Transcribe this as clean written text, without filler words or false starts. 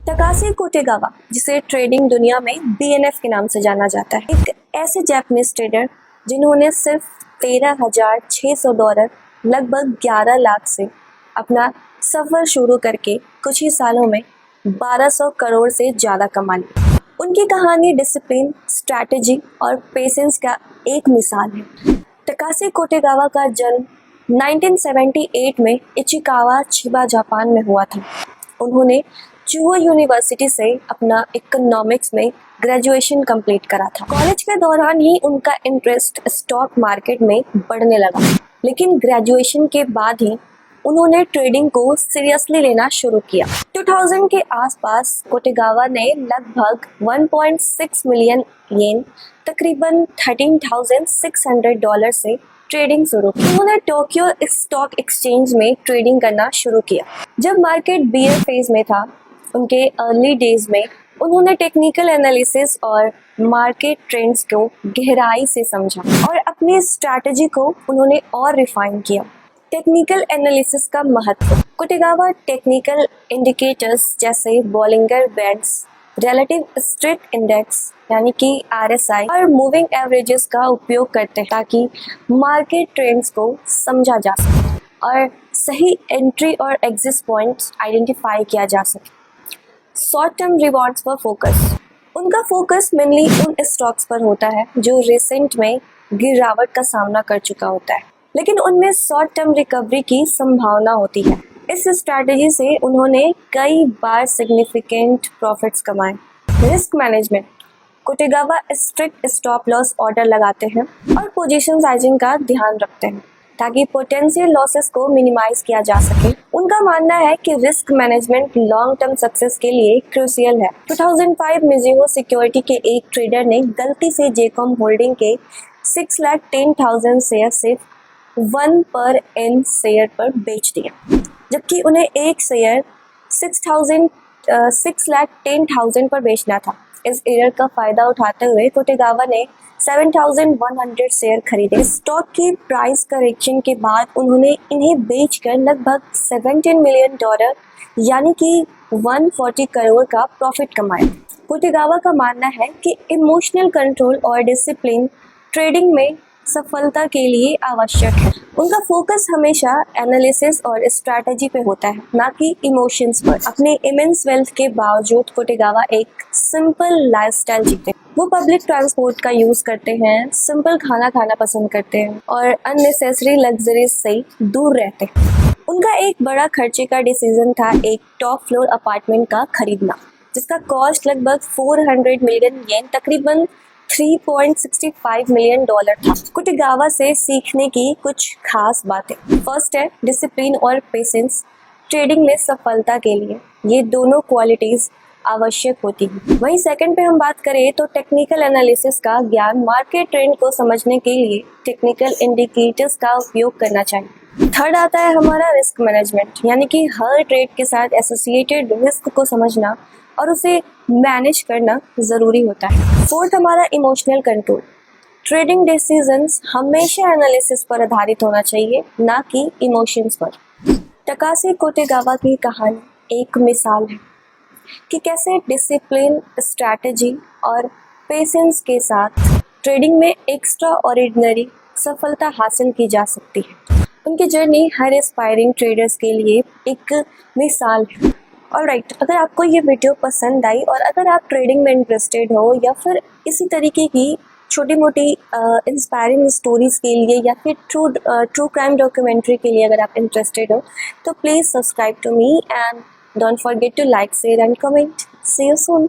Takeshi कोटेगावा, जिसे trading दुनिया में BNF के नाम से जाना जाता है, एक ऐसे जापानीज ट्रेडर जिन्होंने सिर्फ $13,600 लगभग 11 लाख से अपना सफर शुरू करके कुछ ही सालों में 1200 करोड़ से ज़्यादा कमा लिया। उनकी कहानी डिसिप्लिन, स्ट्रैटेजी और पेशेंस का एक मिसाल है। तकाशी कोटेगावा का जन्म 1978 में इचिकावा, चिबा, जापान में हुआ था। उन्होंने चुहो यूनिवर्सिटी से अपना इकोनॉमिक्स में ग्रेजुएशन कंप्लीट करा था। कॉलेज के दौरान ही उनका इंटरेस्ट स्टॉक मार्केट में बढ़ने लगा, लेकिन ग्रेजुएशन के बाद ही उन्होंने ट्रेडिंग को सीरियसली लेना शुरू किया। 2000 के आसपास कोटेगावा ने लगभग 1.6 मिलियन येन, तकरीबन $13,600 से ट्रेडिंग शुरू की। उन्होंने टोक्यो स्टॉक एक्सचेंज में ट्रेडिंग करना शुरू किया। जब मार्केट बियर फेज में था, उनके अर्ली डेज में उन्होंने टेक्निकल एनालिसिस और मार्केट ट्रेंड्स को गहराई से समझा और अपनी स्ट्रैटेजी को उन्होंने और रिफाइन किया। टेक्निकल एनालिसिस का महत्व। कोटेगावा टेक्निकल इंडिकेटर्स जैसे Bollinger bands, relative strength index यानी कि RSI और मूविंग एवरेजेस का उपयोग करते हैं ताकि मार्केट ट्रेंड्स को समझा जा सके और सही एंट्री और एग्जिट पॉइंट्स आइडेंटिफाई किया जा सके। शॉर्ट टर्म रिवॉर्ड्स पर फोकस। उनका फोकस मेनली उन स्टॉक्स पर होता है जो रिसेंट में गिरावट का सामना कर चुका होता है, लेकिन उनमें शॉर्ट टर्म रिकवरी की संभावना होती है। इस स्ट्रैटेजी से उन्होंने कई बार सिग्निफिकेंट प्रॉफिट्स कमाए। Risk management. कोटेगावा स्ट्रिक्ट स्टॉप लॉस ऑर्डर लगाते हैं और पोजीशन साइजिंग का ध्यान रखते हैं ताकि पोटेंशियल लॉसेस को मिनिमाइज किया जा सके। उनका मानना है कि risk management long term success के लिए क्रूशियल है। 2005 मिजुहो सिक्योरिटी के एक ट्रेडर ने गलती से जेकॉम होल्डिंग के 6,10,000 शेयर सिर्फ 1 पर N शेयर पर बेच दिया, जबकि उन्हें एक शेयर 6,10,000 पर बेचना था। इस एरर का फायदा उठाते हुए कोटेगावा ने 7,100 शेयर खरीदे। स्टॉक की प्राइस करेक्शन के बाद उन्होंने इन्हें बेचकर लगभग $17 मिलियन यानी कि 140 करोड़ का प्रॉफिट कमाया। कोटेगावा का मानना है कि इमोशनल कंट्रोल और डिसिप्लिन ट्रेडिंग में सफलता के लिए आवश्यक है। उनका फोकस हमेशा एनालिसिस और स्ट्रैटेजी पे होता है, ना कि इमोशंस पर। अपने इमेंस वेल्थ के बावजूद कोटेगावा एक सिंपल लाइफस्टाइल जीते। वो पब्लिक ट्रांसपोर्ट का यूज करते हैं, सिंपल खाना खाना पसंद करते हैं और अननेसेसरी लग्जरीज से दूर रहते हैं। उनका एक बड़ा खर्चे का डिसीजन था एक टॉप फ्लोर अपार्टमेंट का खरीदना, जिसका कॉस्ट लगभग 400 मिलियन येन, तकरीबन $3.65 मिलियन था। कोटेगावा से सीखने की कुछ खास बातें। फर्स्ट है डिसिप्लिन और पेशेंस। ट्रेडिंग में सफलता के लिए ये दोनों क्वालिटीज आवश्यक होती हैं। वहीं सेकंड पे हम बात करें तो टेक्निकल एनालिसिस का ज्ञान। मार्केट ट्रेंड को समझने के लिए टेक्निकल इंडिकेटर्स का उपयोग करना चाहिए। थर्ड आता है हमारा रिस्क मैनेजमेंट, यानी कि हर ट्रेड के साथ एसोसिएटेड रिस्क को समझना और उसे मैनेज करना ज़रूरी होता है। फोर्थ हमारा इमोशनल कंट्रोल। ट्रेडिंग डिसीजंस हमेशा एनालिसिस पर आधारित होना चाहिए, ना कि इमोशंस पर। तकाशी कोटेगावा की कहानी एक मिसाल है कि कैसे डिसिप्लिन, स्ट्रैटेजी और पेशेंस के साथ ट्रेडिंग में एक्स्ट्रा ऑर्डिनरी सफलता हासिल की जा सकती है। उनकी जर्नी हर एस्पायरिंग ट्रेडर्स के लिए एक मिसाल है। ऑलराइट, अगर आपको ये वीडियो पसंद आई और अगर आप ट्रेडिंग में इंटरेस्टेड हो या फिर इसी तरीके की छोटी मोटी इंस्पायरिंग स्टोरीज़ के लिए या फिर ट्रू क्राइम डॉक्यूमेंट्री के लिए अगर आप इंटरेस्टेड हो तो please subscribe to me and don't forget to like, share and comment. See you soon.